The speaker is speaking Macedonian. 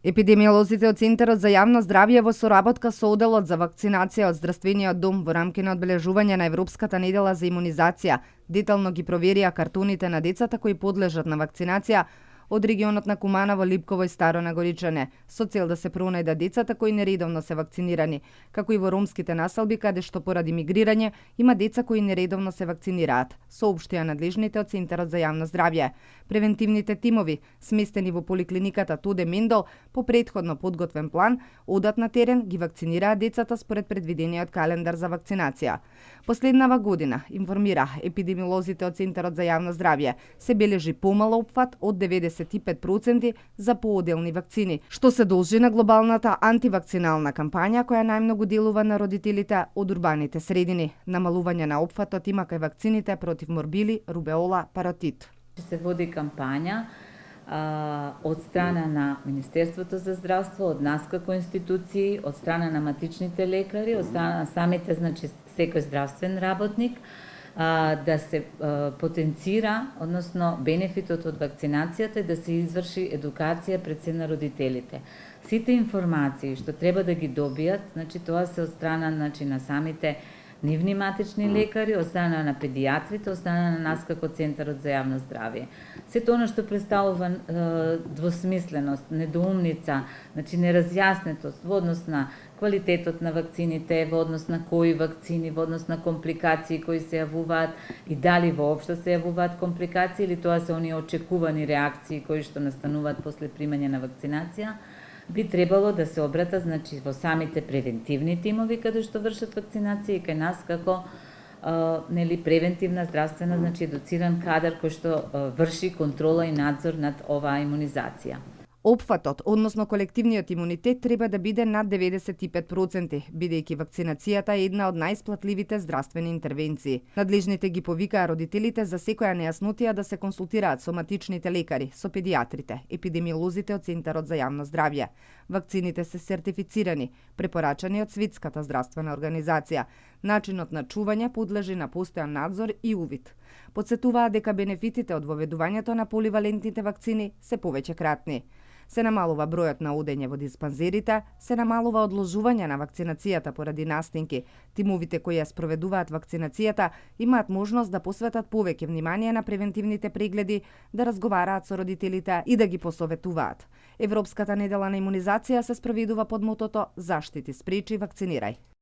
Епидемиолозите од Центарот за јавно здравје во соработка со Оделот за вакцинација од Здравствениот дом во рамки на одбележување на Европската недела за имунизација детално ги проверија картуните на децата кои подлежат на вакцинација од регионот на Куманово, Липково и Старо Нагоричане, со цел да се пронајдат децата кои нередовно се вакцинирани, како и во ромските населби каде што поради мигрирање има деца кои нередовно се вакцинираат, соопштија надлежните од Центарот за јавно здравје. Превентивните тимови, сместени во поликлиниката Туде Мендол, по претходно подготвен план, одат на терен, ги вакцинираат децата според предвидениот календар за вакцинација. Последнава година, информира епидемиолозите од Центарот за јавно здравје, се бележи помал опфат од 95% за пооделни вакцини, што се должи на глобалната антивакцинална кампања која најмногу делува на родителите од урбаните средини. Намалување на опфатот има кај вакцините против морбили, рубеола, паротит. Се води кампања од страна на Министерството за здравство, од нас како институции, од страна на матичните лекари, од страна на самите, секој здравствен работник, да се потенцира, односно бенефитот од вакцинацијата и да се изврши едукација пред се на родителите. Сите информации што треба да ги добијат, тоа се од страна на самите нивни матични лекари, од страна на педијатрите, од страна на нас како Центарот за јавно здравје. Сето оно што представува двосмисленост, недоумница, неразјаснетост во однос на квалитетот на вакцините, во однос на кои вакцини, во однос на компликации кои се јавуваат и дали воопшто се јавуваат компликации или тоа се оние очекувани реакции кои што настануваат после примање на вакцинација, би требало да се обрата во самите превентивни тимови каде што вршат вакцинација и кај нас како превентивна здравствена, едуциран кадар кој што врши контрола и надзор над оваа имунизација. Опфатот, односно колективниот имунитет, треба да биде над 95%, бидејќи вакцинацијата е една од најсплатливите здравствени интервенции. Надлежните ги повикаа родителите за секоја нејаснотија да се консултираат со матичните лекари, со педијатрите, епидемиолозите од Центарот за јавно здравје. Вакцините се сертифицирани, препорачани од Светската здравствена организација. Начинот на чување подлежи на постојан надзор и увид. Потсетуваа дека бенефитите од воведувањето на поливалентните вакцини се повеќе кратни. Се намалува бројот на одење во диспанзерите, се намалува одложување на вакцинацијата поради настинки. Тимовите кои ја спроведуваат вакцинацијата имаат можност да посветат повеќе внимание на превентивните прегледи, да разговараат со родителите и да ги посоветуваат. Европската недела на имунизација се спроведува под мотото "Заштити, спречи, вакцинирај".